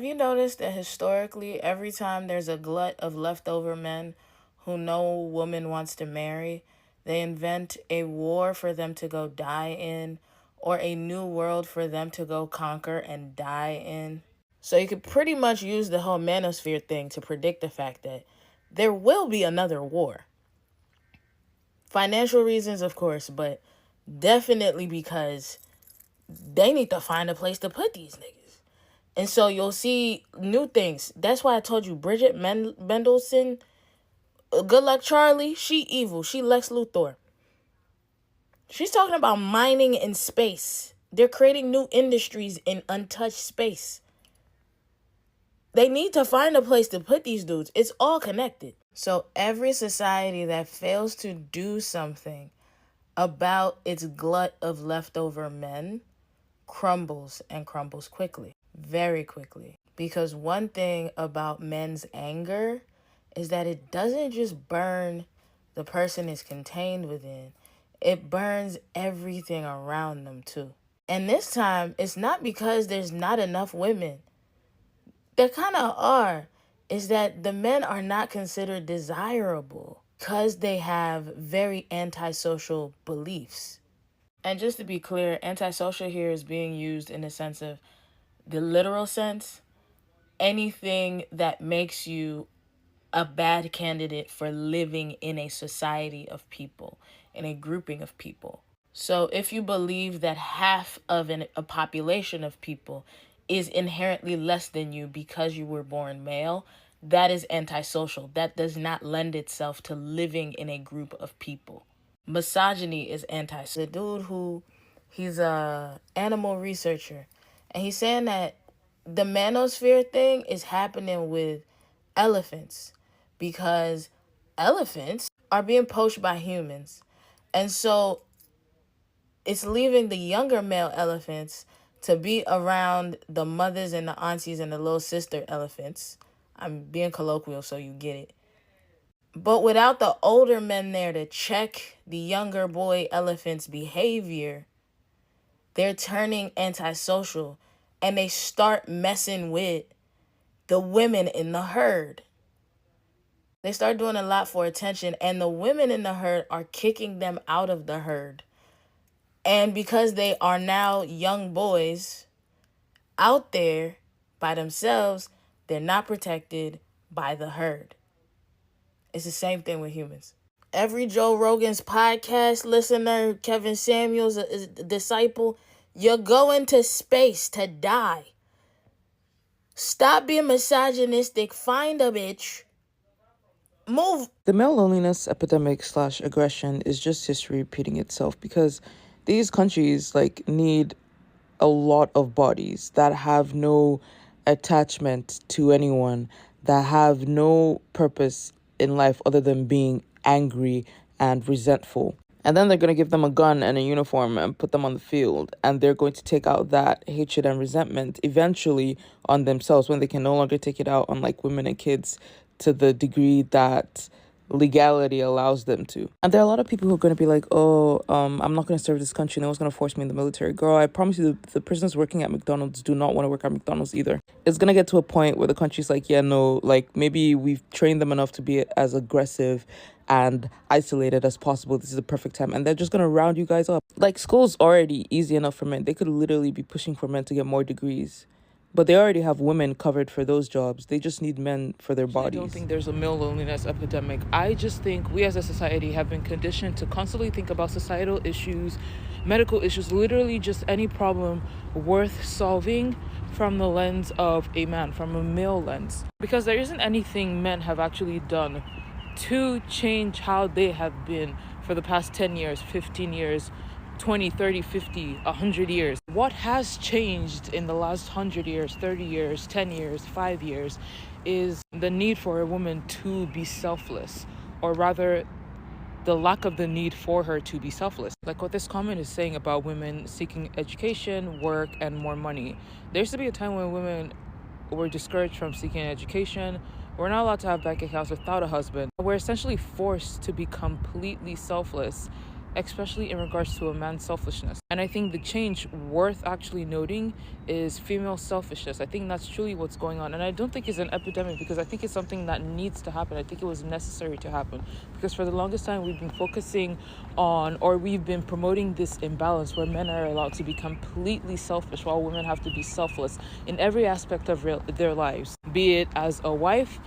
Have you noticed that historically, every time there's a glut of leftover men who no woman wants to marry, they invent a war for them to go die in or a new world for them to go conquer and die in? So you could pretty much use the whole manosphere thing to predict the fact that there will be another war. Financial reasons, of course, but definitely because they need to find a place to put these niggas. And so you'll see new things. That's why I told you Bridget Mendelsohn, good luck Charlie, she evil. She Lex Luthor. She's talking about mining in space. They're creating new industries in untouched space. They need to find a place to put these dudes. It's all connected. So every society that fails to do something about its glut of leftover men crumbles and crumbles quickly, very quickly. Because one thing about men's anger is that it doesn't just burn the person it's contained within, it burns everything around them too. And this time, it's not because there's not enough women. There kind of are. Is that the men are not considered desirable because they have very antisocial beliefs. And just to be clear, antisocial here is being used in the sense of the literal sense. Anything that makes you a bad candidate for living in a society of people, in a grouping of people. So if you believe that half of a population of people is inherently less than you because you were born male, that is antisocial. That does not lend itself to living in a group of people. Misogyny is antisocial. The dude who, he's a animal researcher, and he's saying that the manosphere thing is happening with elephants because elephants are being poached by humans. And so it's leaving the younger male elephants to be around the mothers and the aunties and the little sister elephants. I'm being colloquial so you get it. But without the older men there to check the younger boy elephant's behavior, they're turning antisocial and they start messing with the women in the herd. They start doing a lot for attention, and the women in the herd are kicking them out of the herd. And because they are now young boys out there by themselves, they're not protected by the herd. It's the same thing with humans. Every Joe Rogan's podcast listener, Kevin Samuels, a disciple, you're going to space to die. Stop being misogynistic. Find a bitch. Move. The male loneliness epidemic / aggression is just history repeating itself because these countries need a lot of bodies that have no attachment to anyone, that have no purpose in life other than being angry and resentful. And then they're going to give them a gun and a uniform and put them on the field. And they're going to take out that hatred and resentment eventually on themselves when they can no longer take it out on women and kids to the degree that legality allows them to. And there are a lot of people who are going to be like, I'm not going to serve this country. No one's going to force me in the military. Girl, I promise you the prisoners working at McDonald's do not want to work at McDonald's either. It's going to get to a point where the country's like, yeah, no, maybe we've trained them enough to be as aggressive and isolated as possible. This is the perfect time. And they're just going to round you guys up. School's already easy enough for men. They could literally be pushing for men to get more degrees. But they already have women covered for those jobs. They just need men for their bodies. I don't think there's a male loneliness epidemic. I just think we as a society have been conditioned to constantly think about societal issues, medical issues, literally just any problem worth solving from the lens of a man, from a male lens. Because there isn't anything men have actually done to change how they have been for the past 10 years, 15 years, 20, 30, 50, 100 years. What has changed in the last 100 years, 30 years, 10 years, 5 years is the need for a woman to be selfless, or rather the lack of the need for her to be selfless. What this comment is saying about women seeking education, work, and more money. There used to be a time when women were discouraged from seeking education. We're not allowed to have bank accounts without a husband. We're essentially forced to be completely selfless especially in regards to a man's selfishness. And I think the change worth actually noting is female selfishness. I think that's truly what's going on. And I don't think it's an epidemic, because I think it's something that needs to happen. I think it was necessary to happen, because for the longest time we've been focusing on, or we've been promoting this imbalance where men are allowed to be completely selfish while women have to be selfless in every aspect of their lives, be it as a wife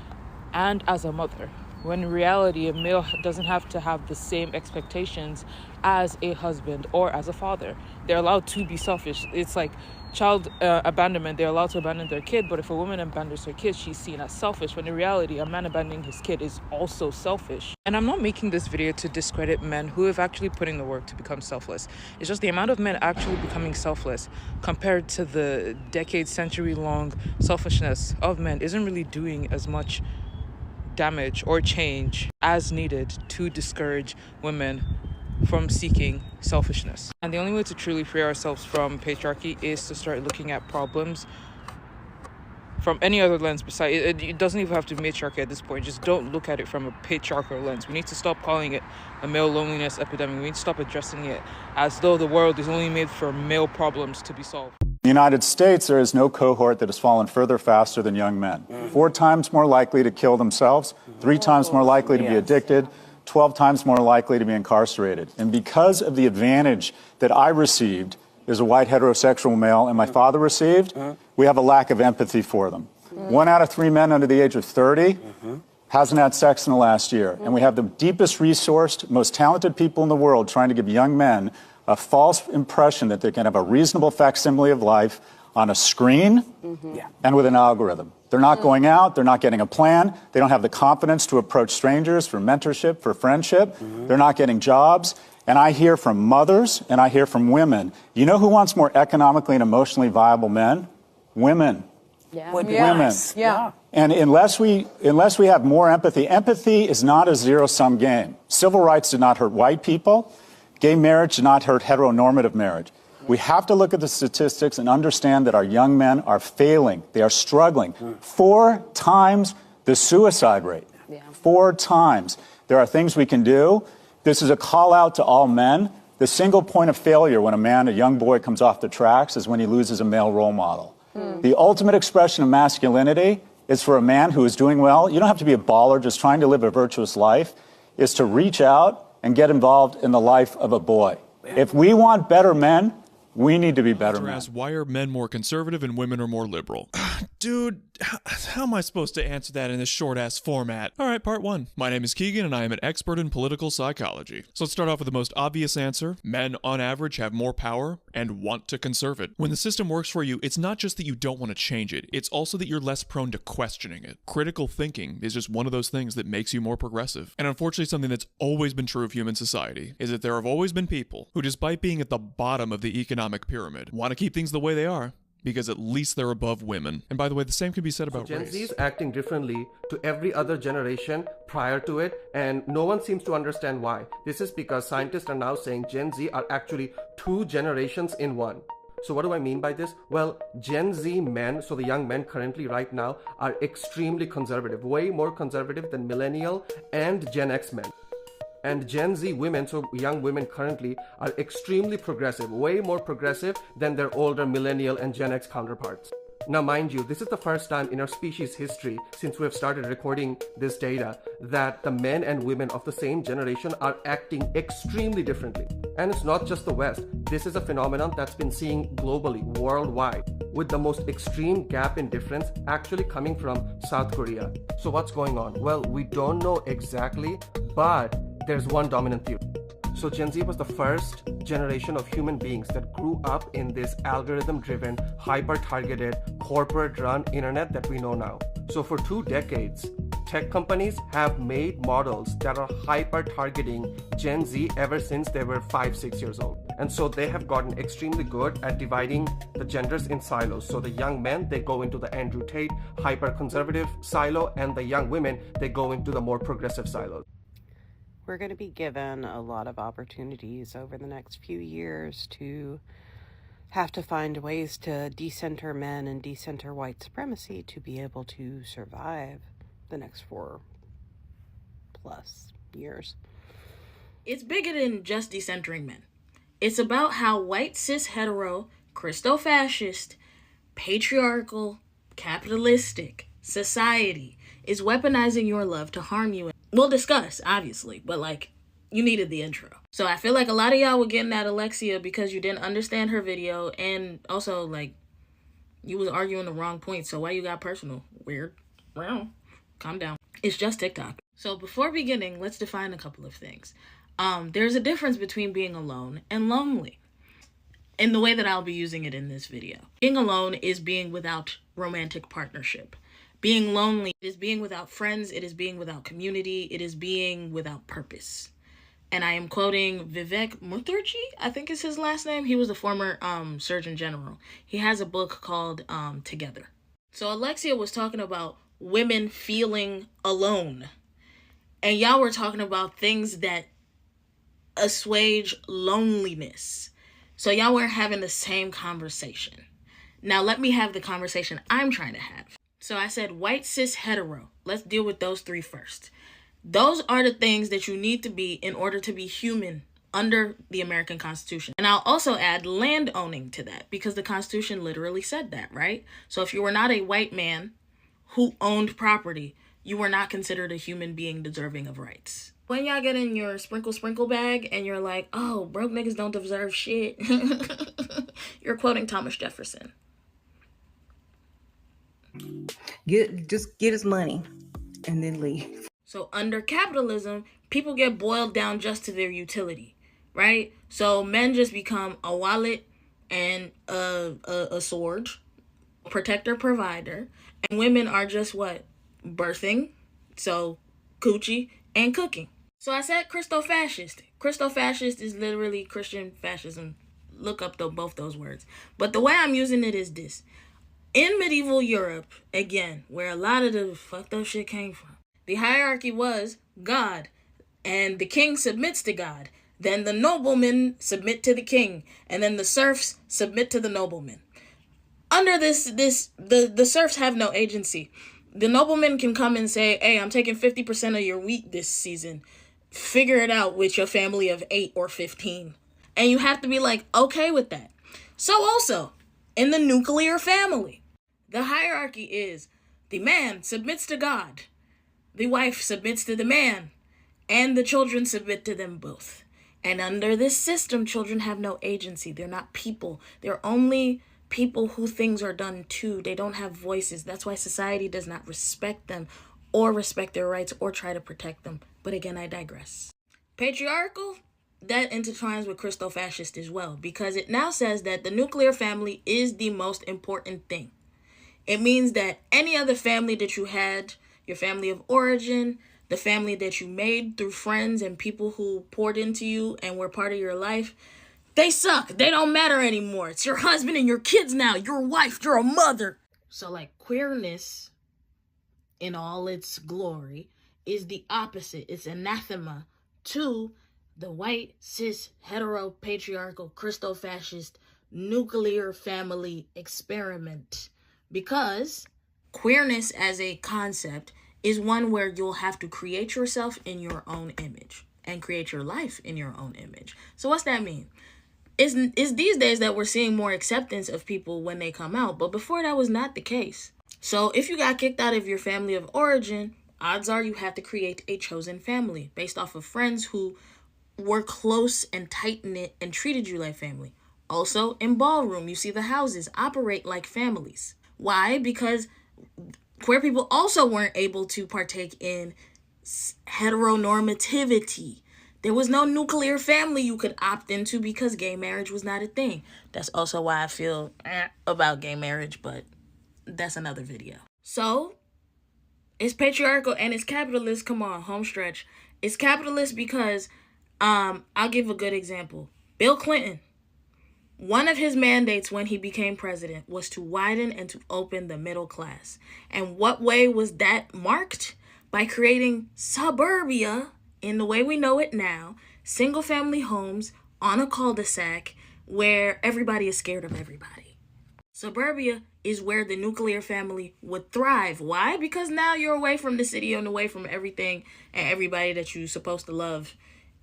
and as a mother, when in reality a male doesn't have to have the same expectations as a husband or as a father. They're allowed to be selfish. It's like child abandonment. They're allowed to abandon their kid, but if a woman abandons her kid, she's seen as selfish, when in reality a man abandoning his kid is also selfish. And I'm not making this video to discredit men who have actually put in the work to become selfless. It's just the amount of men actually becoming selfless compared to the decade, century long selfishness of men isn't really doing as much damage or change as needed to discourage women from seeking selfishness. And the only way to truly free ourselves from patriarchy is to start looking at problems from any other lens besides it doesn't even have to be matriarchy at this point. Just don't look at it from a patriarchal lens. We need to stop calling it a male loneliness epidemic. We need to stop addressing it as though the world is only made for male problems to be solved. In the United States, there is no cohort that has fallen further faster than young men. 4 times more likely to kill themselves, 3 times more likely to be addicted, 12 times more likely to be incarcerated. And because of the advantage that I received as a white heterosexual male and my father received, we have a lack of empathy for them. 1 out of 3 men under the age of 30 hasn't had sex in the last year. And we have the deepest resourced, most talented people in the world trying to give young men a false impression that they can have a reasonable facsimile of life on a screen and with an algorithm. They're not going out. They're not getting a plan. They don't have the confidence to approach strangers for mentorship, for friendship. They're not getting jobs. And I hear from mothers and I hear from women. You know who wants more economically and emotionally viable men? Women. Yeah. Women. Yeah. And unless we have more empathy, empathy is not a zero-sum game. Civil rights did not hurt white people. Gay marriage did not hurt heteronormative marriage. We have to look at the statistics and understand that our young men are failing. They are struggling. 4 times the suicide rate. 4 times. There are things we can do. This is a call out to all men. The single point of failure when a young boy comes off the tracks is when he loses a male role model. The ultimate expression of masculinity is for a man who is doing well. You don't have to be a baller just trying to live a virtuous life. Is to reach out and get involved in the life of a boy. If we want better men, we need to be better men. Why are men more conservative and women are more liberal? Dude, how am I supposed to answer that in this short-ass format? All right, part 1. My name is Keegan, and I am an expert in political psychology. So let's start off with the most obvious answer. Men, on average, have more power and want to conserve it. When the system works for you, it's not just that you don't want to change it, it's also that you're less prone to questioning it. Critical thinking is just one of those things that makes you more progressive. And unfortunately, something that's always been true of human society is that there have always been people who, despite being at the bottom of the economic pyramid, want to keep things the way they are, because at least they're above women. And by the way, the same can be said about Gen race. Z is acting differently to every other generation prior to it, and no one seems to understand why. This is because scientists are now saying Gen Z are actually 2 generations in one. So what do I mean by this? Well, Gen Z men, so the young men currently right now, are extremely conservative, way more conservative than millennial and Gen X men. And Gen Z women, so young women currently, are extremely progressive, way more progressive than their older millennial and Gen X counterparts. Now, mind you, this is the first time in our species history, since we have started recording this data, that the men and women of the same generation are acting extremely differently. And it's not just the West. This is a phenomenon that's been seen globally, worldwide, with the most extreme gap in difference actually coming from South Korea. So what's going on? Well, we don't know exactly, but there's one dominant theory. So Gen Z was the first generation of human beings that grew up in this algorithm-driven, hyper-targeted, corporate-run internet that we know now. So for 2 decades, tech companies have made models that are hyper-targeting Gen Z ever since they were 5-6 years old. And so they have gotten extremely good at dividing the genders in silos. So the young men, they go into the Andrew Tate hyper-conservative silo, and the young women, they go into the more progressive silo. We're going to be given a lot of opportunities over the next few years to have to find ways to decenter men and decenter white supremacy to be able to survive the next 4+ years. It's bigger than just decentering men. It's about how white, cis, hetero, Christo-fascist, patriarchal, capitalistic society is weaponizing your love to harm you. We'll discuss, obviously, but like, you needed the intro. So I feel like a lot of y'all were getting at Alexia because you didn't understand her video, and also like you was arguing the wrong point. So why you got personal? Weird. Well, calm down. It's just TikTok. So before beginning, let's define a couple of things. There's a difference between being alone and lonely, in the way that I'll be using it in this video. Being alone is being without romantic partnership. Being lonely is being without friends. It is being without community. It is being without purpose. And I am quoting Vivek Mukherjee, I think is his last name. He was a former Surgeon General. He has a book called Together. So Alexia was talking about women feeling alone. And y'all were talking about things that assuage loneliness. So y'all weren't having the same conversation. Now let me have the conversation I'm trying to have. So I said white, cis, hetero. Let's deal with those three first. Those are the things that you need to be in order to be human under the American Constitution. And I'll also add land owning to that, because the Constitution literally said that, right? So if you were not a white man who owned property, you were not considered a human being deserving of rights. When y'all get in your sprinkle bag and you're like, oh, broke niggas don't deserve shit, you're quoting Thomas Jefferson. Just get his money and then leave. So under capitalism, people get boiled down just to their utility, right? So men just become a wallet and a sword, protector, provider, and women are just what? Birthing, so coochie, and cooking. So I said Christo-fascist. Christo-fascist is literally Christian fascism. Look up both those words. But the way I'm using it is this. In medieval Europe, again, where a lot of the fucked up shit came from, the hierarchy was God, and the king submits to God. Then the noblemen submit to the king, and then the serfs submit to the noblemen. Under the serfs have no agency. The noblemen can come and say, hey, I'm taking 50% of your wheat this season. Figure it out with your family of 8 or 15. And you have to be like, okay with that. So also, in the nuclear family, the hierarchy is the man submits to God, the wife submits to the man, and the children submit to them both. And under this system, children have no agency. They're not people. They're only people who things are done to. They don't have voices. That's why society does not respect them or respect their rights or try to protect them. But again, I digress. Patriarchal, that intertwines with Christo-fascist as well, because it now says that the nuclear family is the most important thing. It means that any other family that you had, your family of origin, the family that you made through friends and people who poured into you and were part of your life, they suck. They don't matter anymore. It's your husband and your kids now. Your wife. You're a mother. So like queerness in all its glory is the opposite. It's anathema to the white, cis, hetero, patriarchal, Christo-fascist, nuclear family experiment. Because queerness as a concept is one where you'll have to create yourself in your own image and create your life in your own image. So what's that mean? It's these days that we're seeing more acceptance of people when they come out, but before that was not the case. So if you got kicked out of your family of origin, odds are you have to create a chosen family based off of friends who were close and tight-knit and treated you like family. Also, in ballroom, you see the houses operate like families. Why? Because queer people also weren't able to partake in heteronormativity. There was no nuclear family you could opt into because gay marriage was not a thing. That's also why I feel about gay marriage, but that's another video. So, it's patriarchal and it's capitalist. Come on, home stretch. It's capitalist because, I'll give a good example. Bill Clinton, one of his mandates when he became president was to widen and to open the middle class. And what way was that marked? By creating suburbia in the way we know it now, single family homes on a cul-de-sac where everybody is scared of everybody. Suburbia is where the nuclear family would thrive. Why? Because now you're away from the city and away from everything and everybody that you're supposed to love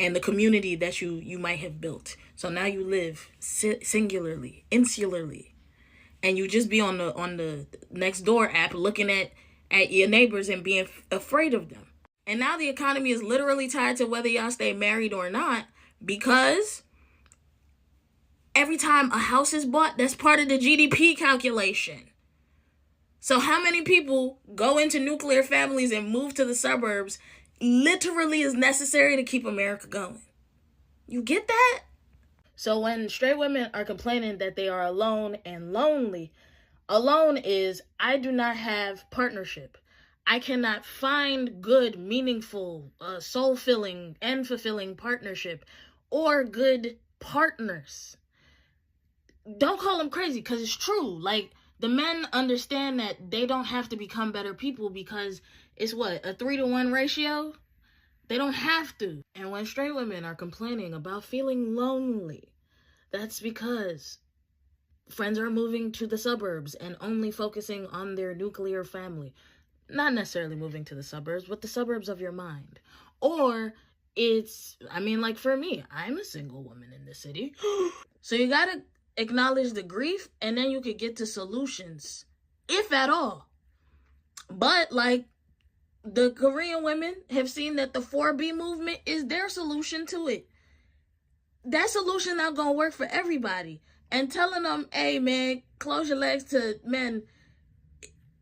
and the community that you might have built. So now you live singularly, insularly, and you just be on the next door app looking at your neighbors and being afraid of them. And now the economy is literally tied to whether y'all stay married or not, because every time a house is bought, that's part of the GDP calculation. So how many people go into nuclear families and move to the suburbs literally is necessary to keep America going? You get that? So when straight women are complaining that they are alone and lonely, alone is, I do not have partnership. I cannot find good, meaningful, soul-filling, and fulfilling partnership or good partners. Don't call them crazy, because it's true. Like, the men understand that they don't have to become better people because it's what, a 3-to-1 ratio? They don't have to. And when straight women are complaining about feeling lonely, that's because friends are moving to the suburbs and only focusing on their nuclear family. Not necessarily moving to the suburbs, but the suburbs of your mind. Or it's, like for me, I'm a single woman in the city. So you gotta acknowledge the grief, and then you could get to solutions, if at all. But like, the Korean women have seen that the 4B movement is their solution to it. That solution not gonna work for everybody. And telling them, hey man, close your legs to men,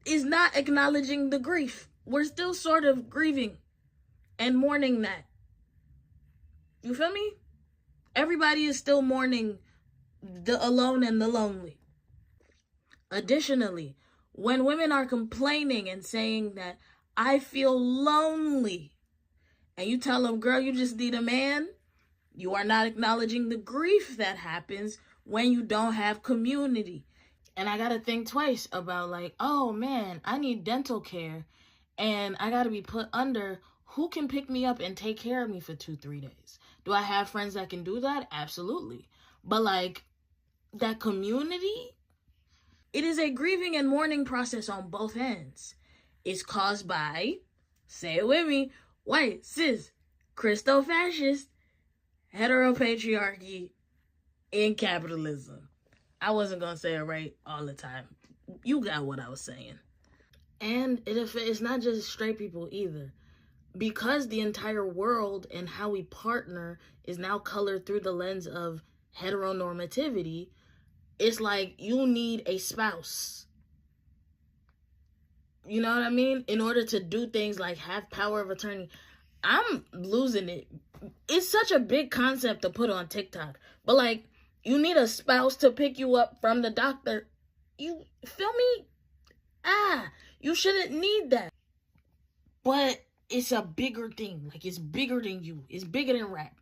is not acknowledging the grief. We're still sort of grieving and mourning that. You feel me? Everybody is still mourning the alone and the lonely. Additionally, when women are complaining and saying that I feel lonely, and you tell them, girl, you just need a man, you are not acknowledging the grief that happens when you don't have community. And I gotta think twice about like, oh man, I need dental care and I gotta be put under. Who can pick me up and take care of me for 2-3 days? Do I have friends that can do that? Absolutely. But like, that community, it is a grieving and mourning process on both ends. It's caused by, say it with me, white, cis, Christo-fascist, heteropatriarchy, and capitalism. I wasn't going to say it right all the time. You got what I was saying. And it's not just straight people either. Because the entire world and how we partner is now colored through the lens of heteronormativity, it's like you need a spouse. You know what I mean? In order to do things like have power of attorney. I'm losing it. It's such a big concept to put on TikTok. But like, you need a spouse to pick you up from the doctor. You feel me? You shouldn't need that. But it's a bigger thing. Like, it's bigger than you. It's bigger than rap.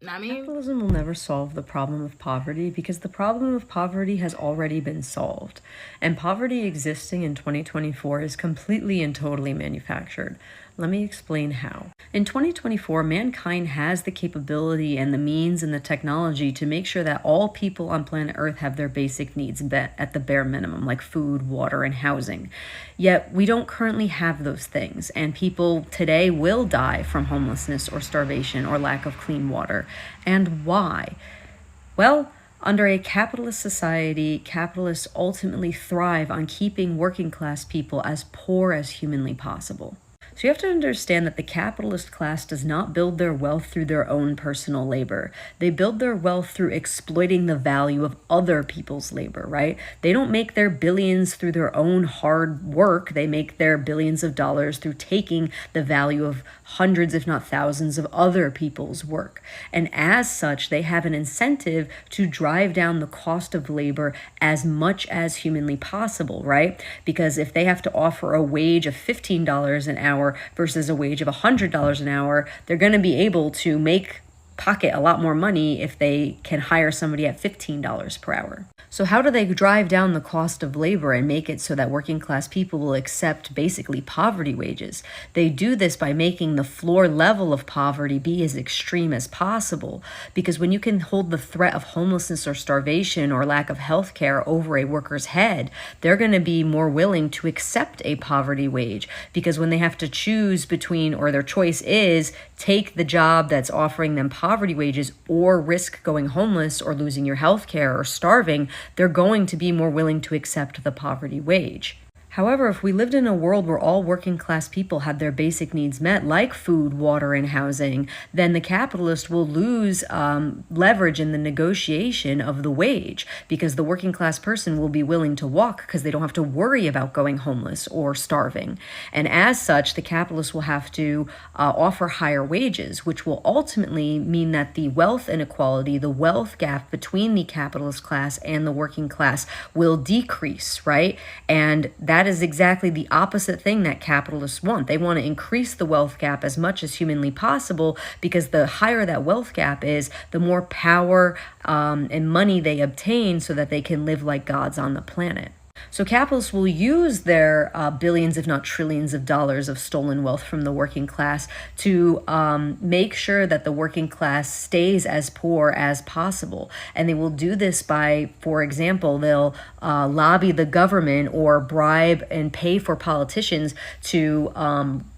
Know what I mean? Capitalism will never solve the problem of poverty because the problem of poverty has already been solved. And poverty existing in 2024 is completely and totally manufactured. Let me explain how. In 2024, mankind has the capability and the means and the technology to make sure that all people on planet Earth have their basic needs met at the bare minimum, like food, water, and housing. Yet we don't currently have those things, and people today will die from homelessness or starvation or lack of clean water. And why? Well, under a capitalist society, capitalists ultimately thrive on keeping working class people as poor as humanly possible. So you have to understand that the capitalist class does not build their wealth through their own personal labor. They build their wealth through exploiting the value of other people's labor, right? They don't make their billions through their own hard work. They make their billions of dollars through taking the value of hundreds, if not thousands, of other people's work. And as such, they have an incentive to drive down the cost of labor as much as humanly possible, right? Because if they have to offer a wage of $15 an hour versus a wage of $100 an hour, they're going to be able to pocket a lot more money if they can hire somebody at $15 per hour. So how do they drive down the cost of labor and make it so that working class people will accept basically poverty wages? They do this by making the floor level of poverty be as extreme as possible, because when you can hold the threat of homelessness or starvation or lack of health care over a worker's head, they're going to be more willing to accept a poverty wage, because when they have to choose between, or their choice is, take the job that's offering them poverty poverty wages or risk going homeless or losing your health care or starving, they're going to be more willing to accept the poverty wage. However, if we lived in a world where all working class people had their basic needs met, like food, water, and housing, then the capitalist will lose leverage in the negotiation of the wage, because the working class person will be willing to walk because they don't have to worry about going homeless or starving. And as such, the capitalist will have to offer higher wages, which will ultimately mean that the wealth inequality, the wealth gap between the capitalist class and the working class will decrease, right? And that is exactly the opposite thing that capitalists want. They want to increase the wealth gap as much as humanly possible, because the higher that wealth gap is, the more power and money they obtain so that they can live like gods on the planet. So capitalists will use their billions, if not trillions of dollars of stolen wealth from the working class to make sure that the working class stays as poor as possible. And they will do this by, for example, they'll lobby the government or bribe and pay for politicians to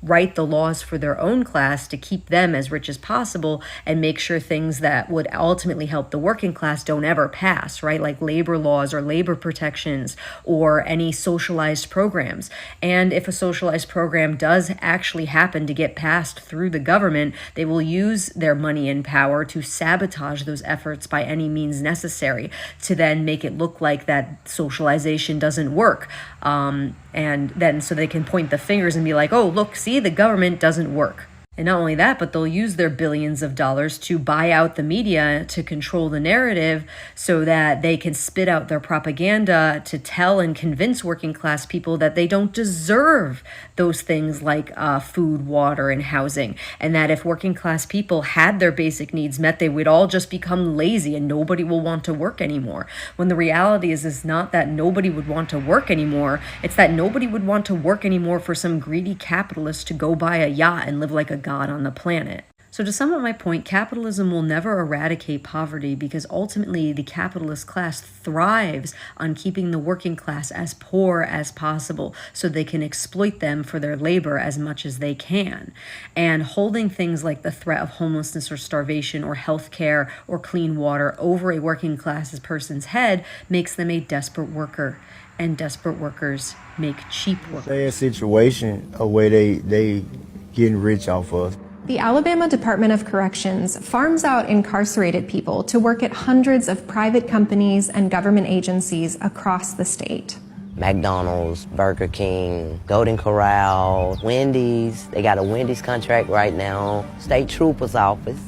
write the laws for their own class to keep them as rich as possible and make sure things that would ultimately help the working class don't ever pass, right? Like labor laws or labor protections or any socialized programs. And if a socialized program does actually happen to get passed through the government, they will use their money and power to sabotage those efforts by any means necessary to then make it look like that socialization doesn't work. And then so they can point the fingers and be like, oh, look, see, the government doesn't work. And not only that, but they'll use their billions of dollars to buy out the media to control the narrative so that they can spit out their propaganda to tell and convince working class people that they don't deserve those things like food, water, and housing. And that if working class people had their basic needs met, they would all just become lazy and nobody will want to work anymore. When the reality is not that nobody would want to work anymore, it's that nobody would want to work anymore for some greedy capitalist to go buy a yacht and live like a god on the planet. So to sum up my point, capitalism will never eradicate poverty because ultimately the capitalist class thrives on keeping the working class as poor as possible so they can exploit them for their labor as much as they can. And holding things like the threat of homelessness or starvation or health care or clean water over a working class person's head makes them a desperate worker. And desperate workers make cheap work. Sad situation a way they getting rich off of. The Alabama Department of Corrections farms out incarcerated people to work at hundreds of private companies and government agencies across the state. McDonald's, Burger King, Golden Corral, Wendy's. They got a Wendy's contract right now. State Trooper's office.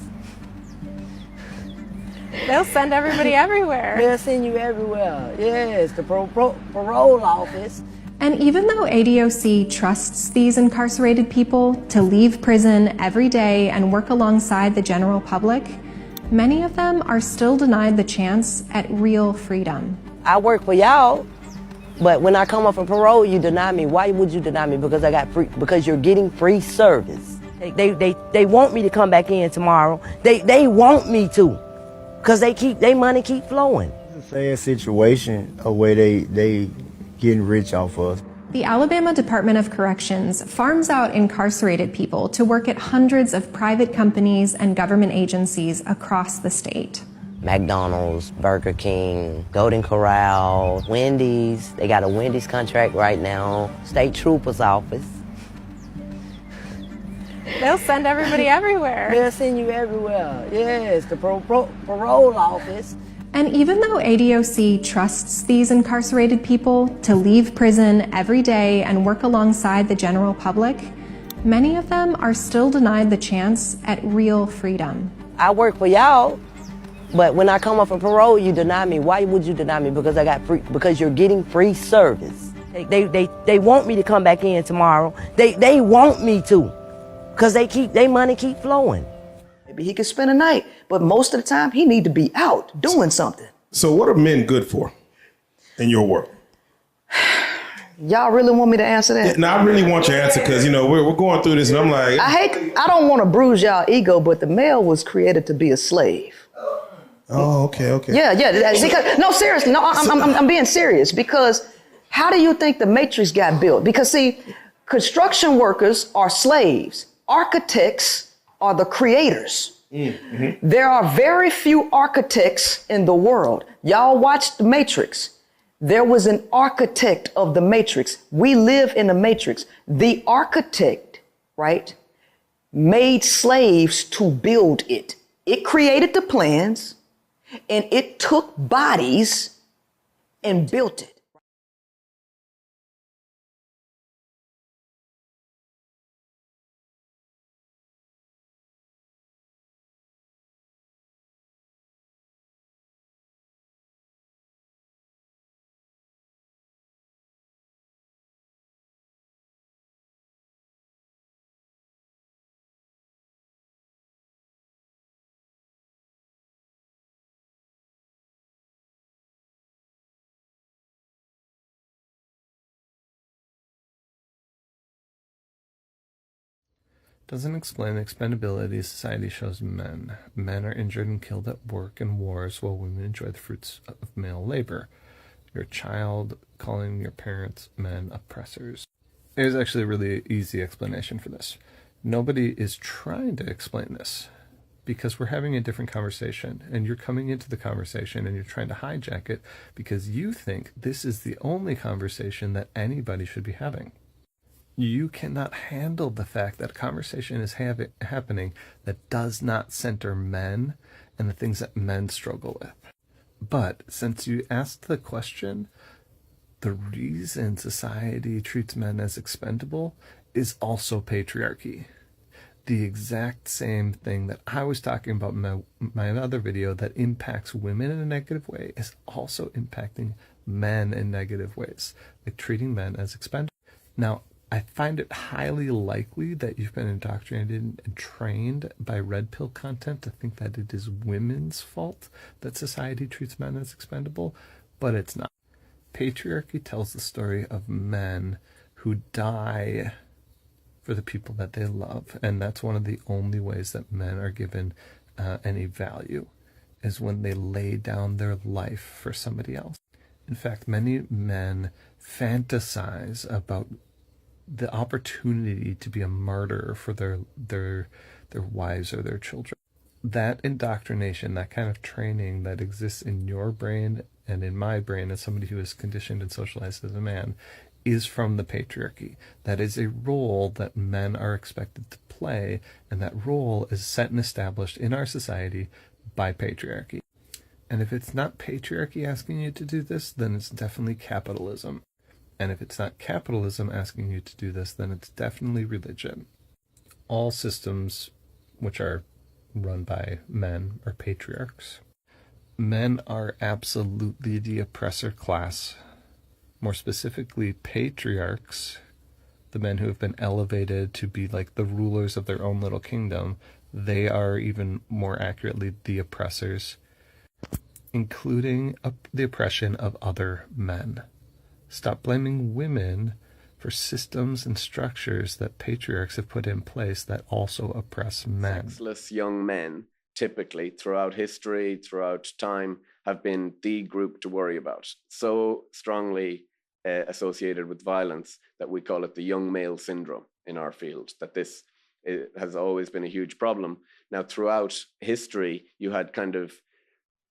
They'll send everybody everywhere. They'll send you everywhere. Yes, the parole office. And even though ADOC trusts these incarcerated people to leave prison every day and work alongside the general public, many of them are still denied the chance at real freedom. I work for y'all, but when I come up for parole, you deny me. Why would you deny me? Because I got free. Because you're getting free service. They want me to come back in tomorrow. They want me to, because they money keep flowing. It's a sad situation a way they getting rich off of. The Alabama Department of Corrections farms out incarcerated people to work at hundreds of private companies and government agencies across the state. McDonald's, Burger King, Golden Corral, Wendy's. They got a Wendy's contract right now. State Trooper's office. They'll send everybody everywhere. They'll send you everywhere. Yes, the parole office. And even though ADOC trusts these incarcerated people to leave prison every day and work alongside the general public, many of them are still denied the chance at real freedom. I work for y'all, but when I come up for parole, you deny me. Why would you deny me? Because I got free. Because you're getting free service. They want me to come back in tomorrow. They want me to, because they money keep flowing. Maybe he could spend a night, but most of the time he need to be out doing something. So what are men good for in your work? Y'all really want me to answer that? No, I really want your answer because, we're going through this and I'm like... I don't want to bruise y'all ego, but the male was created to be a slave. Oh, okay. Yeah. Because, no, seriously. No, I'm being serious, because how do you think the Matrix got built? Because, see, construction workers are slaves. Architects are the creators. There are very few architects in the world. Y'all watched The Matrix. There was an architect of the Matrix. We live in the Matrix. The architect, right, made slaves to build it. It created the plans and it took bodies and built it. Doesn't explain the expendability society shows men. Men are injured and killed at work and wars while women enjoy the fruits of male labor. Your child calling your parents men oppressors. There's actually a really easy explanation for this. Nobody is trying to explain this because we're having a different conversation and you're coming into the conversation and you're trying to hijack it because you think this is the only conversation that anybody should be having. You cannot handle the fact that a conversation is happening that does not center men and the things that men struggle with. But since you asked the question, the reason society treats men as expendable is also patriarchy. The exact same thing that I was talking about in my other video that impacts women in a negative way is also impacting men in negative ways, like treating men as expendable. Now, I find it highly likely that you've been indoctrinated and trained by red pill content to think that it is women's fault that society treats men as expendable, but it's not. Patriarchy tells the story of men who die for the people that they love, and that's one of the only ways that men are given any value, is when they lay down their life for somebody else. In fact, many men fantasize about the opportunity to be a martyr for their wives or their children. That indoctrination, that kind of training that exists in your brain and in my brain as somebody who is conditioned and socialized as a man is from the patriarchy. That is a role that men are expected to play, and that role is set and established in our society by patriarchy. And if it's not patriarchy asking you to do this, then it's definitely capitalism. And if it's not capitalism asking you to do this, then it's definitely religion. All systems which are run by men are patriarchs. Men are absolutely the oppressor class. More specifically, patriarchs, the men who have been elevated to be like the rulers of their own little kingdom, they are even more accurately the oppressors, including the oppression of other men. Stop blaming women for systems and structures that patriarchs have put in place that also oppress men. Sexless young men, typically throughout history, throughout time, have been the group to worry about. So strongly associated with violence that we call it the young male syndrome in our field, that this has always been a huge problem. Now, throughout history, you had kind of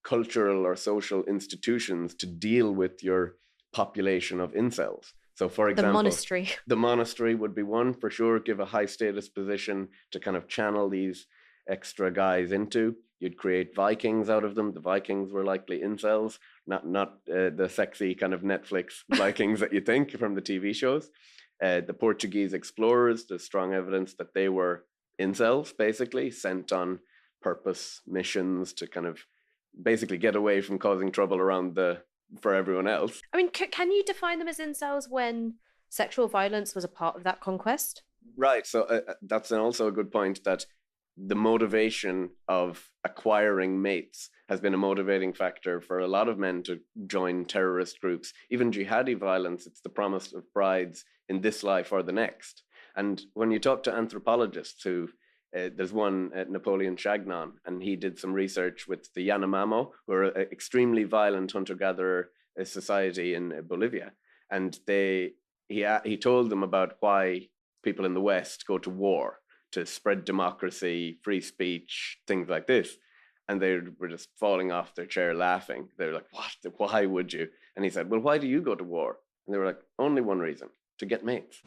cultural or social institutions to deal with your population of incels. So, for example, the monastery would be one for sure, give a high status position to kind of channel these extra guys into. You'd create Vikings out of them. The Vikings were likely incels, not the sexy kind of Netflix Vikings that you think from the TV shows. The Portuguese explorers, there's strong evidence that they were incels, basically, sent on purpose missions to kind of basically get away from causing trouble around for everyone else. I mean, can you define them as incels when sexual violence was a part of that conquest? Right. So that's also a good point, that the motivation of acquiring mates has been a motivating factor for a lot of men to join terrorist groups. Even jihadi violence, it's the promise of brides in this life or the next. And when you talk to anthropologists who there's one, Napoleon Chagnon, and he did some research with the Yanomamo, who are an extremely violent hunter-gatherer society in Bolivia. And he told them about why people in the West go to war, to spread democracy, free speech, things like this. And they were just falling off their chair laughing. They were like, what? Why would you? And he said, well, why do you go to war? And they were like, only one reason, to get mates.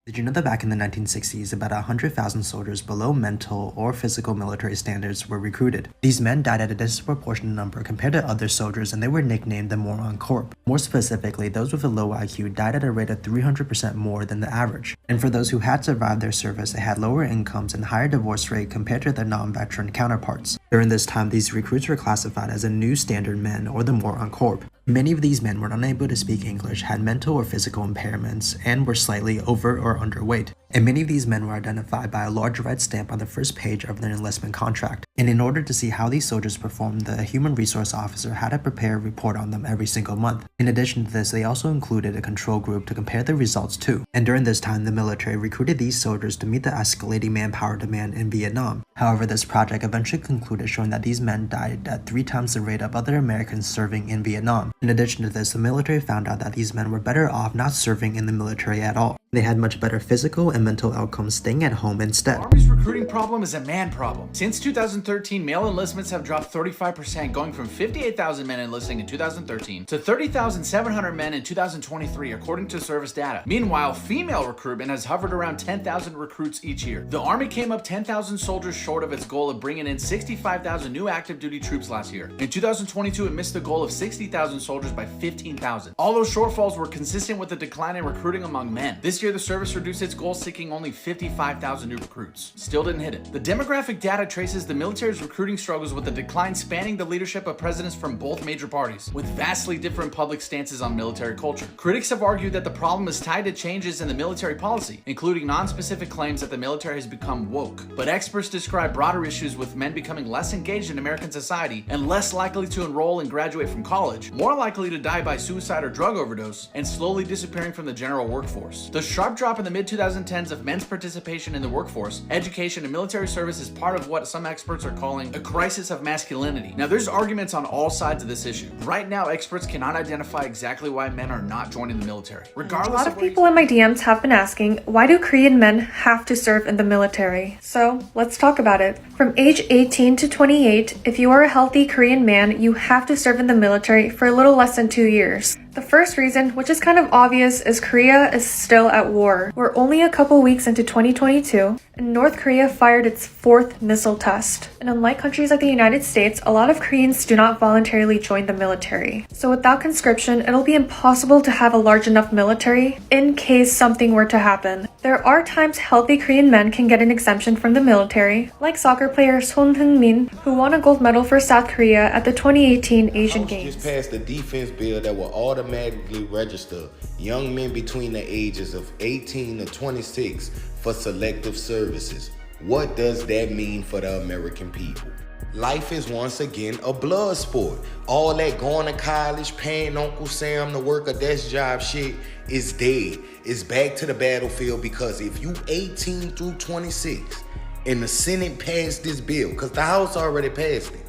Did you know that back in the 1960s, about 100,000 soldiers below mental or physical military standards were recruited? These men died at a disproportionate number compared to other soldiers, and they were nicknamed the Moron Corps. More specifically, those with a low IQ died at a rate of 300% more than the average. And for those who had survived their service, they had lower incomes and higher divorce rate compared to their non-veteran counterparts. During this time, these recruits were classified as a new standard men, or the Moron Corps. Many of these men were unable to speak English, had mental or physical impairments, and were slightly over or underweight. And many of these men were identified by a large red stamp on the first page of their enlistment contract. And in order to see how these soldiers performed, the human resource officer had to prepare a report on them every single month. In addition to this, they also included a control group to compare the results to. And during this time, the military recruited these soldiers to meet the escalating manpower demand in Vietnam. However, this project eventually concluded, showing that these men died at 3 times the rate of other Americans serving in Vietnam. In addition to this, the military found out that these men were better off not serving in the military at all. They had much better physical and mental outcomes staying at home instead. The Army's recruiting problem is a man problem. Since 2013, male enlistments have dropped 35%, going from 58,000 men enlisting in 2013 to 30,700 men in 2023, according to service data. Meanwhile, female recruitment has hovered around 10,000 recruits each year. The Army came up 10,000 soldiers short of its goal of bringing in 65,000 new active duty troops last year. In 2022, it missed the goal of 60,000 soldiers by 15,000. All those shortfalls were consistent with the decline in recruiting among men. This year, the service reduced its goal, seeking only 55,000 new recruits. Still didn't hit it. The demographic data traces the military's recruiting struggles with a decline spanning the leadership of presidents from both major parties, with vastly different public stances on military culture. Critics have argued that the problem is tied to changes in the military policy, including non-specific claims that the military has become woke. But experts describe broader issues, with men becoming less engaged in American society and less likely to enroll and graduate from college, more likely to die by suicide or drug overdose, and slowly disappearing from the general workforce. The sharp drop in the mid-2010s of men's participation in the workforce, education, and military service is part of what some experts are calling a crisis of masculinity. Now, there's arguments on all sides of this issue. Right now, experts cannot identify exactly why men are not joining the military. Regardless, a lot of people in my DMs have been asking, why do Korean men have to serve in the military? So, let's talk about it. From age 18 to 28, if you are a healthy Korean man, you have to serve in the military for a little less than 2 years. The first reason, which is kind of obvious, is Korea is still at war. We're only a couple weeks into 2022, and North Korea fired its 4th missile test. And unlike countries like the United States, a lot of Koreans do not voluntarily join the military. So without conscription, it'll be impossible to have a large enough military in case something were to happen. There are times healthy Korean men can get an exemption from the military, like soccer player Son Heung-min, who won a gold medal for South Korea at the 2018 Asian Games. Just passed a defense bill that will automatically register young men between the ages of 18 to 26 for selective services. What does that mean for the American people? Life is once again a blood sport. All that going to college, paying Uncle Sam to work a desk job shit is dead. It's back to the battlefield, because if you 18 through 26 and the Senate passed this bill, because the House already passed it,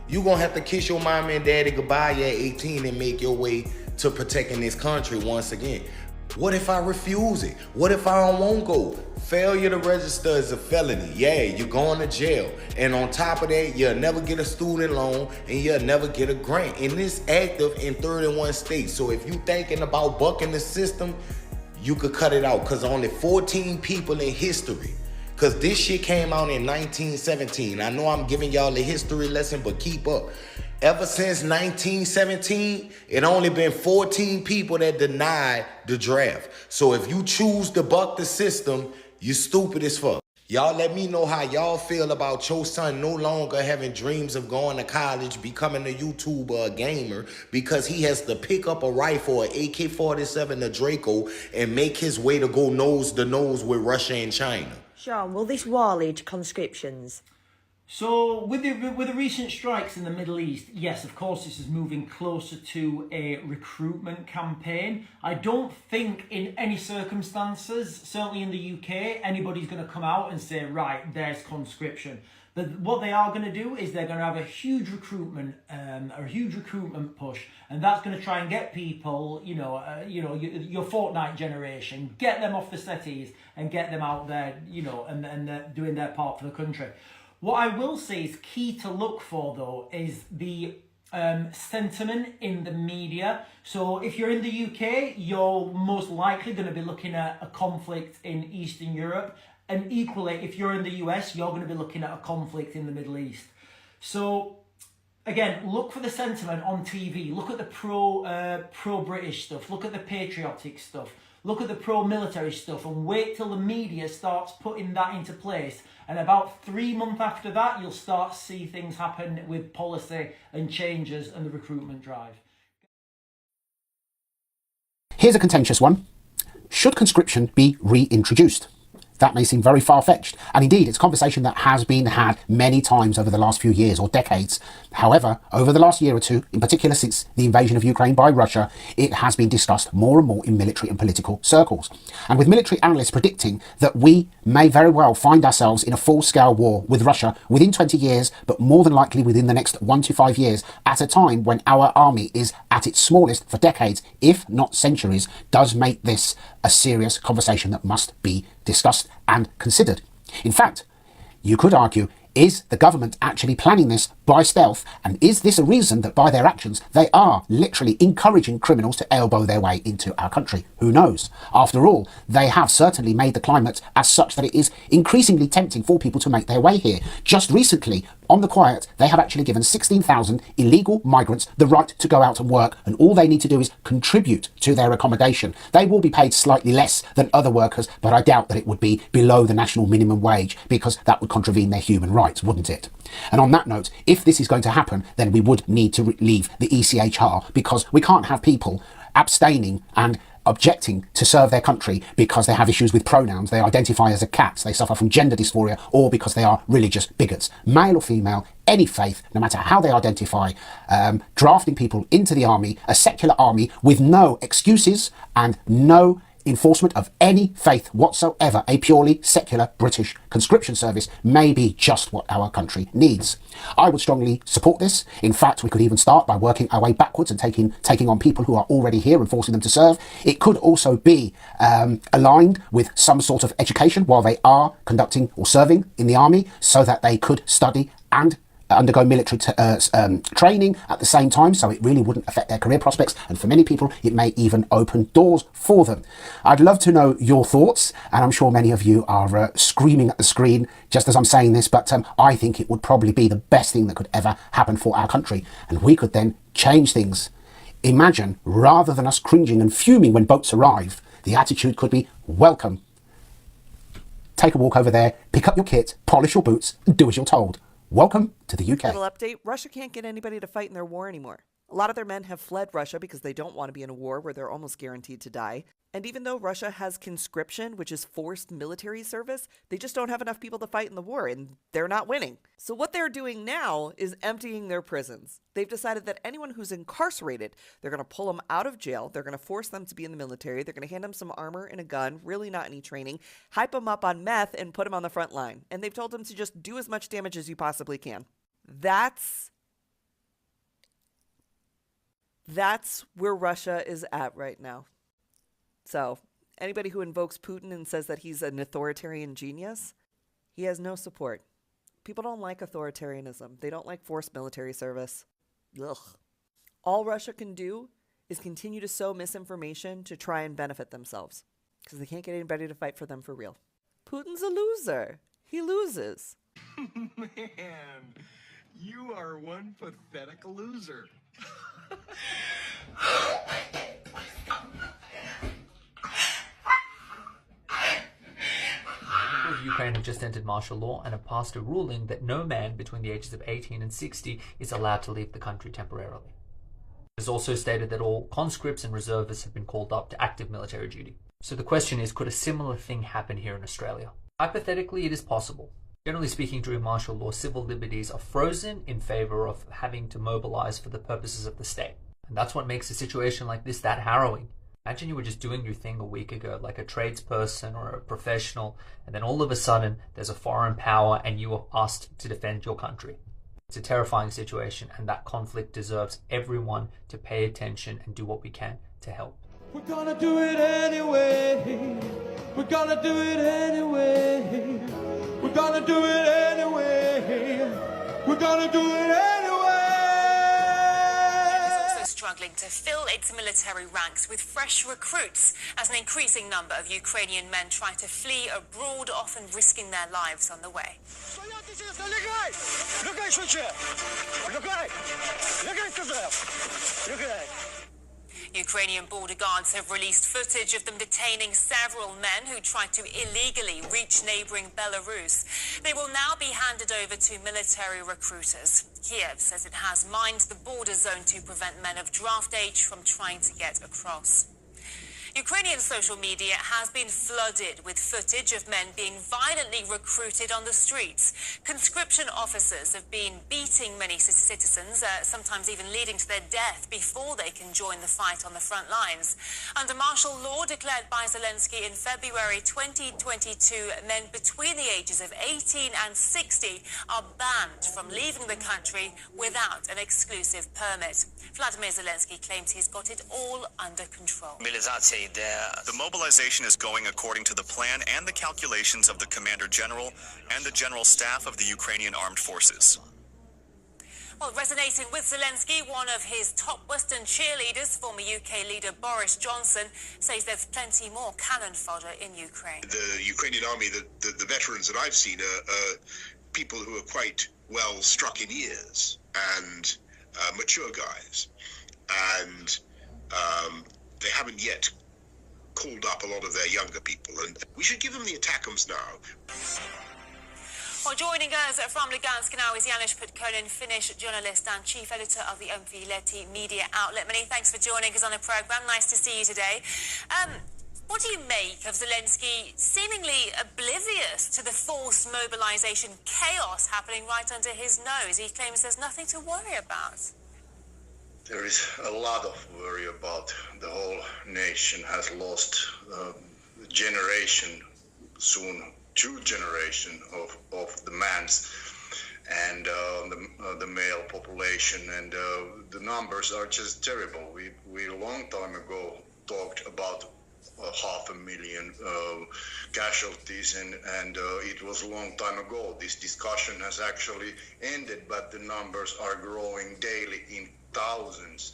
you're going to have to kiss your mom and daddy goodbye at 18 and make your way to protecting this country once again. What if I refuse it? What if I don't want to go? Failure to register is a felony. Yeah, you're going to jail. And on top of that, you'll never get a student loan and you'll never get a grant. And it's active in 31 states. So if you're thinking about bucking the system, you could cut it out, because only 14 people in history, because this shit came out in 1917. I know I'm giving y'all a history lesson, but keep up. Ever since 1917, it only been 14 people that denied the draft. So if you choose to buck the system, you stupid as fuck. Y'all let me know how y'all feel about your son no longer having dreams of going to college, becoming a YouTuber, a gamer, because he has to pick up a rifle, an AK-47, a Draco, and make his way to go nose to nose with Russia and China. Sean, will this war lead to conscriptions? So, with the recent strikes in the Middle East, yes, of course, this is moving closer to a recruitment campaign. I don't think in any circumstances, certainly in the UK, anybody's going to come out and say, right, there's conscription. But what they are going to do is they're going to have a huge recruitment push, and that's going to try and get people, your Fortnite generation, get them off the settees and get them out there, and doing their part for the country. What I will say is key to look for, though, is the sentiment in the media. So if you're in the UK, you're most likely going to be looking at a conflict in Eastern Europe. And equally, if you're in the US, you're going to be looking at a conflict in the Middle East. So again, look for the sentiment on TV. Look at the pro-British stuff. Look at the patriotic stuff. Look at the pro-military stuff, and wait till the media starts putting that into place. And about 3 months after that, you'll start to see things happen with policy and changes and the recruitment drive. Here's a contentious one. Should conscription be reintroduced? That may seem very far-fetched, and indeed it's a conversation that has been had many times over the last few years or decades. However, over the last year or two, in particular since the invasion of Ukraine by Russia, it has been discussed more and more in military and political circles. And with military analysts predicting that we may very well find ourselves in a full-scale war with Russia within 20 years, but more than likely within the next 1 to 5 years, at a time when our army is at its smallest for decades, if not centuries, does make this a serious conversation that must be discussed and considered. In fact, you could argue, is the government actually planning this by stealth? And is this a reason that by their actions, they are literally encouraging criminals to elbow their way into our country? Who knows? After all, they have certainly made the climate as such that it is increasingly tempting for people to make their way here. Just recently, on the quiet, they have actually given 16,000 illegal migrants the right to go out and work, and all they need to do is contribute to their accommodation. They will be paid slightly less than other workers, but I doubt that it would be below the national minimum wage, because that would contravene their human rights, wouldn't it? And on that note, if this is going to happen, then we would need to leave the ECHR, because we can't have people abstaining and objecting to serve their country because they have issues with pronouns, they identify as a cat, they suffer from gender dysphoria, or because they are religious bigots. Male or female, any faith, no matter how they identify, drafting people into the army, a secular army with no excuses and no enforcement of any faith whatsoever, a purely secular British conscription service may be just what our country needs. I would strongly support this. In fact, we could even start by working our way backwards and taking on people who are already here and forcing them to serve. It could also be aligned with some sort of education while they are conducting or serving in the army, so that they could study and undergo military training at the same time, so it really wouldn't affect their career prospects, and for many people it may even open doors for them. I'd love to know your thoughts, and I'm sure many of you are screaming at the screen just as I'm saying this, but I think it would probably be the best thing that could ever happen for our country, and we could then change things. Imagine, rather than us cringing and fuming when boats arrive, the attitude could be welcome. Take a walk over there, pick up your kit, polish your boots, and do as you're told. Welcome to the UK. Little update, Russia can't get anybody to fight in their war anymore. A lot of their men have fled Russia because they don't want to be in a war where they're almost guaranteed to die. And even though Russia has conscription, which is forced military service, they just don't have enough people to fight in the war, and they're not winning. So what they're doing now is emptying their prisons. They've decided that anyone who's incarcerated, they're going to pull them out of jail, they're going to force them to be in the military, they're going to hand them some armor and a gun, really not any training, hype them up on meth, and put them on the front line. And they've told them to just do as much damage as you possibly can. That's where Russia is at right now. So, anybody who invokes Putin and says that he's an authoritarian genius, he has no support. People don't like authoritarianism. They don't like forced military service. Ugh. All Russia can do is continue to sow misinformation to try and benefit themselves, because they can't get anybody to fight for them for real. Putin's a loser. He loses. Man, you are one pathetic loser. Ukraine have just entered martial law and have passed a ruling that no man between the ages of 18 and 60 is allowed to leave the country temporarily. It is also stated that all conscripts and reservists have been called up to active military duty. So the question is, could a similar thing happen here in Australia? Hypothetically, it is possible. Generally speaking, during martial law, civil liberties are frozen in favour of having to mobilise for the purposes of the state. And that's what makes a situation like this that harrowing. Imagine you were just doing your thing a week ago, like a tradesperson or a professional, and then all of a sudden there's a foreign power and you are asked to defend your country. It's a terrifying situation, and that conflict deserves everyone to pay attention and do what we can to help. We're gonna do it anyway. We're gonna do it anyway. We're gonna do it anyway. We're gonna do it anyway. Is also struggling to fill its military ranks with fresh recruits as an increasing number of Ukrainian men try to flee abroad, often risking their lives on the way. Ukrainian border guards have released footage of them detaining several men who tried to illegally reach neighboring Belarus. They will now be handed over to military recruiters. Kiev says it has mined the border zone to prevent men of draft age from trying to get across. Ukrainian social media has been flooded with footage of men being violently recruited on the streets. Conscription officers have been beating many citizens, sometimes even leading to their death before they can join the fight on the front lines. Under martial law declared by Zelensky in February 2022, men between the ages of 18 and 60 are banned from leaving the country without an exclusive permit. Vladimir Zelensky claims he's got it all under control. The mobilization is going according to the plan and the calculations of the Commander General and the General Staff of the Ukrainian Armed Forces. Well, resonating with Zelensky, one of his top Western cheerleaders, former UK leader Boris Johnson, says there's plenty more cannon fodder in Ukraine. The Ukrainian army, the veterans that I've seen are people who are quite well struck in years and mature guys. And they haven't yet called up a lot of their younger people, and we should give them the attackums now. Well, joining us from Lugansk now is Janusz Podkolin, Finnish journalist and chief editor of the Umfileti media outlet. Many thanks for joining us on the programme. Nice to see you today. What do you make of Zelensky seemingly oblivious to the forced mobilisation chaos happening right under his nose? He claims there's nothing to worry about. There is a lot of worry about. The whole nation has lost a generation, soon 2 generations of the man's and the male population, and the numbers are just terrible. We a long time ago talked about 500,000 casualties, and it was a long time ago. This discussion has actually ended, but the numbers are growing daily in thousands.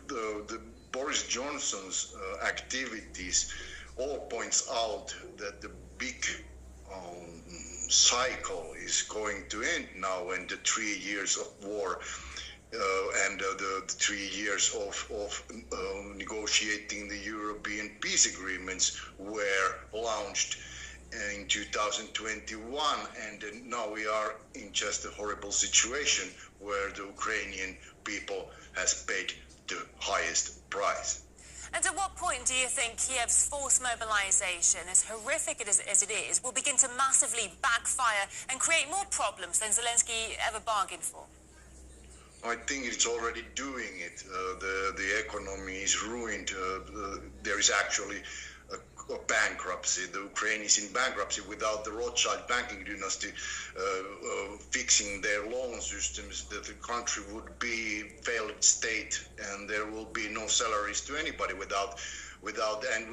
The Boris Johnson's activities all points out that the big cycle is going to end now, and the 3 years of war and the 3 years of negotiating the European peace agreements were launched in 2021, and now we are in just a horrible situation where the Ukrainian people has paid the highest price. And at what point do you think Kiev's forced mobilization, as horrific as it is, will begin to massively backfire and create more problems than Zelensky ever bargained for? I think it's already doing it. The economy is ruined. There is actually a bankruptcy. The Ukraine is in bankruptcy. Without the Rothschild banking dynasty fixing their loan systems, that the country would be failed state, and there will be no salaries to anybody without and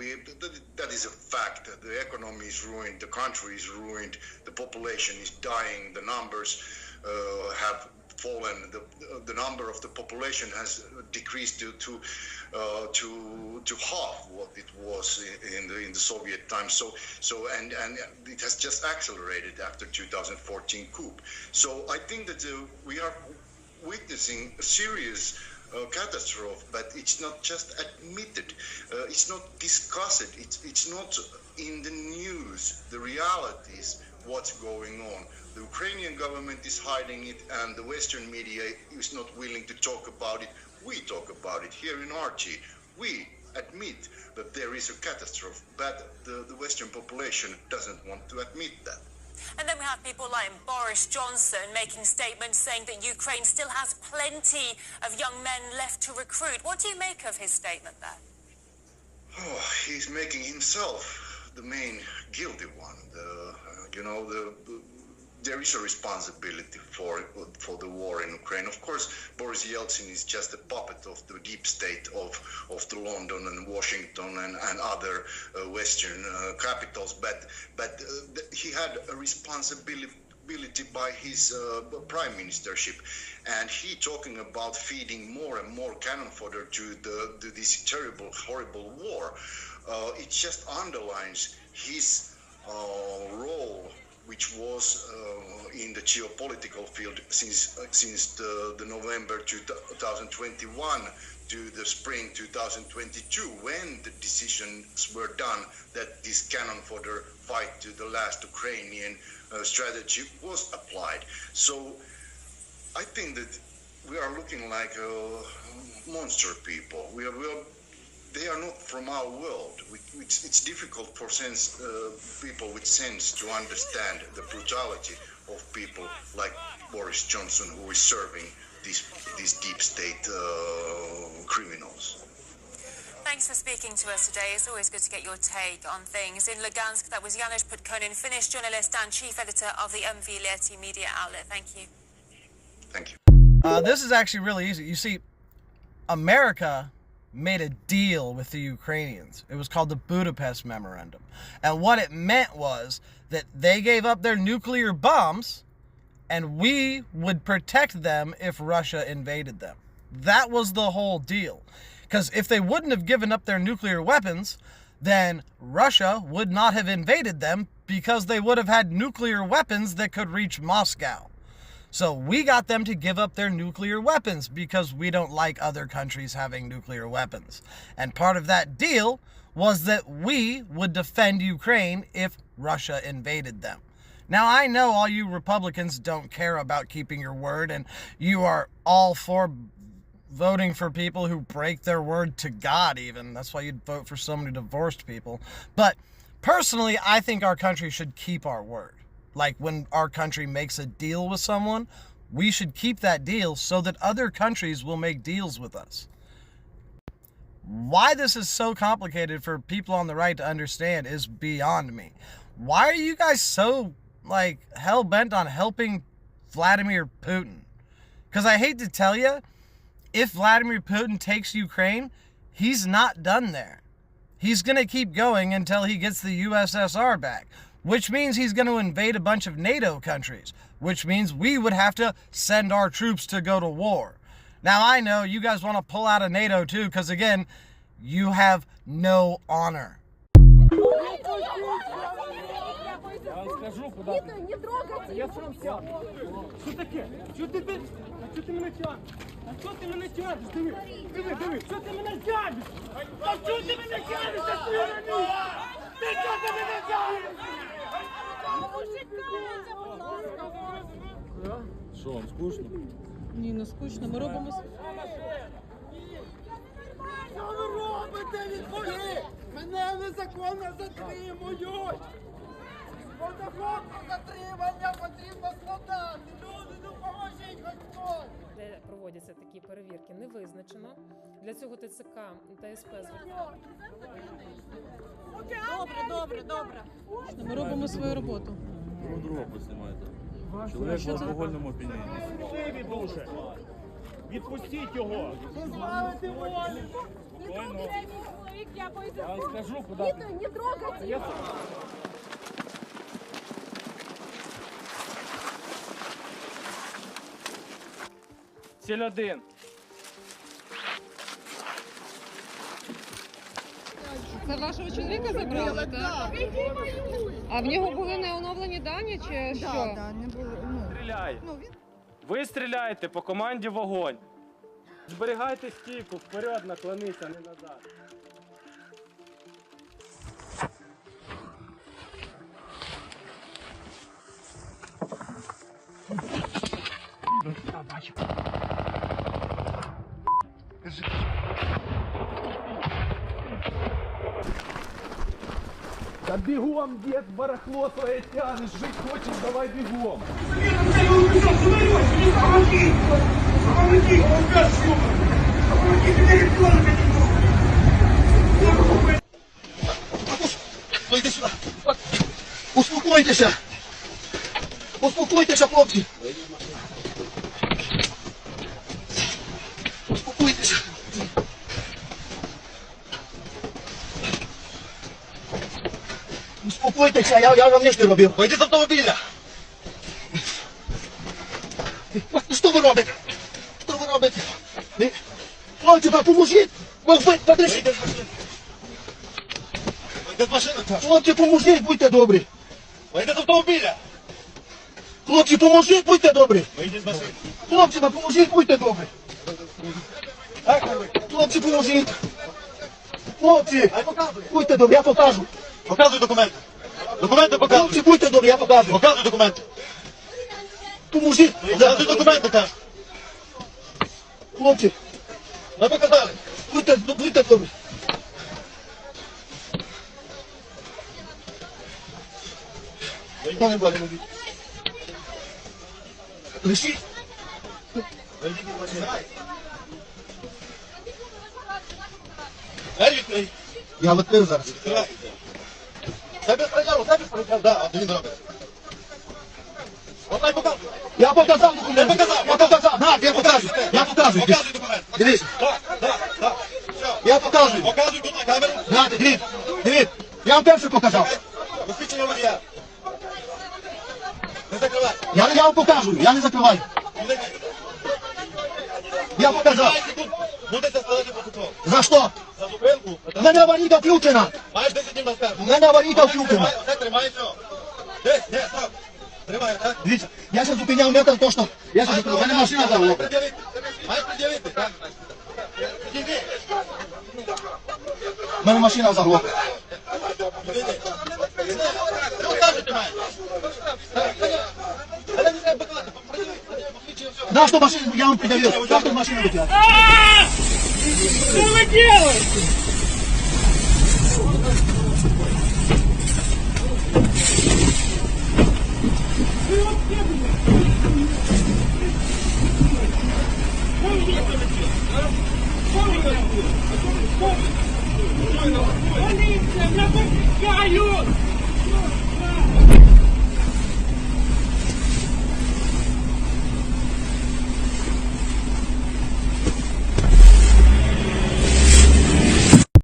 that is a fact. The economy is ruined, the country is ruined, the population is dying, the numbers have fallen, the number of the population has decreased to half what it was in the Soviet times. So and it has just accelerated after 2014 coup. So I think that we are witnessing a serious catastrophe, but it's not just admitted, it's not discussed, it's not in the news, the realities, what's going on. The Ukrainian government is hiding it, and the Western media is not willing to talk about it. We talk about it here in RT. We admit that there is a catastrophe, but the Western population doesn't want to admit that. And then we have people like Boris Johnson making statements saying that Ukraine still has plenty of young men left to recruit. What do you make of his statement there? Oh, he's making himself the main guilty one. There is a responsibility for the war in Ukraine. Of course, Boris Yeltsin is just a puppet of the deep state of the London and Washington and other Western capitals. But he had a responsibility by his prime ministership, and he talking about feeding more and more cannon fodder to this terrible, horrible war. It just underlines his role, which was in the geopolitical field since the November 2021 to the spring 2022, when the decisions were done that this cannon fodder fight to the last Ukrainian strategy was applied. So I think that we are looking like monster people. They are not from our world. It's difficult for people with sense to understand the brutality of people like Boris Johnson, who is serving these deep state criminals. Thanks for speaking to us today. It's always good to get your take on things. In Lugansk, that was Janusz Putkonin, Finnish journalist and chief editor of the MV Lety media outlet. Thank you. Thank you. This is actually really easy. You see, America made a deal with the Ukrainians. It was called the Budapest Memorandum. And what it meant was that they gave up their nuclear bombs and we would protect them if Russia invaded them. That was the whole deal. Because if they wouldn't have given up their nuclear weapons, then Russia would not have invaded them because they would have had nuclear weapons that could reach Moscow. So we got them to give up their nuclear weapons because we don't like other countries having nuclear weapons. And part of that deal was that we would defend Ukraine if Russia invaded them. Now, I know all you Republicans don't care about keeping your word, and you are all for voting for people who break their word to God even. That's why you'd vote for so many divorced people. But personally, I think our country should keep our word. Like when our country makes a deal with someone, we should keep that deal so that other countries will make deals with us. Why this is so complicated for people on the right to understand is beyond me. Why are you guys so hell-bent on helping Vladimir Putin? Because I hate to tell you, if Vladimir Putin takes Ukraine, he's not done there. He's going to keep going until he gets the USSR back, which means he's going to invade a bunch of NATO countries, which means we would have to send our troops to go to war. Now, I know you guys want to pull out of NATO too, because again, you have no honor. Що, вам скучно? Ні, не скучно. Ми робимо... Що ви робите, відповідь? Мене незаконно затримують! Протокол про затримання потрібно складати! Люди, допоможіть хоч хтось! Де проводяться такі перевірки, не визначено. Для цього ТЦК та СП звертають. Добре. Ми робимо свою роботу. Друга поснімайте. Чоловік в алкогольному оп'янінні. Живі дуже! Відпустіть його! Позбавити волі! Я вам скажу, куди... Не трогайте! Ціль 1. Це вашого чоловіка забрали, так? А в нього були не оновлені дані чи що? Так, не були. Стріляй. Ви стріляєте по команді вогонь. Зберігайте стійку, вперед наклонися, не назад. Бачу. Кажи. Та бігом, дід, барахло своє тянеш, жить хочеш, давай бігом. Йди сюди. Успокойтеся. Успокойтеся, хлопці. Успокойтеся. Успокойтеся, я вам ніч не робив. Вийди з автомобіля. Що ви робите? Що ви робите? Хлопці, поможіть. Вийди з машини. Хлопці, поможіть, будьте добрі. Вийди з автомобіля. Хлопці, поможіть, будьте добрі. Вийди з машини. Хлопці, поможіть, будьте добрі. Хлопці, поможіть. Хлопці, будьте добрі, я покажу. Показуй документи. Документи показуй. Хлопці, будьте добрі, я показую. Показуй документи. Поможіть. Показуй документи, кажу. Хлопці. Ми показали. Будьте добрі. Пане Боже, лишіть. Я відкрив зараз. Це безпреділу, да, він робить. Отай показуй. Я показав документи. Я показав. На, я покажу. Я показую. Показуй документи. Дивись. Я показую. Показуй тут на камеру. На, дивись. Я вам перше показав. Посвідчення водія. Не закривай. Я вам покажу, я не закриваю. Я показав. Будете складати протокол. За що? За зупинку. У мене аварійка включена. Маєш 10 днів на скаргу. У мене аварійка включена. Оце тримай, все. Де, стоп. Тримай, так? Дивіться, я ще зупиняв метр, то що. Я ще зупиняв, у мене машина заглохла. Маєш пред'явити, так? Підійди. У мене машина заглохла. Да, что машину, я вам предъявил. Как тут машину вытягивать? Что вы делаете? Полиция, я выпускаю!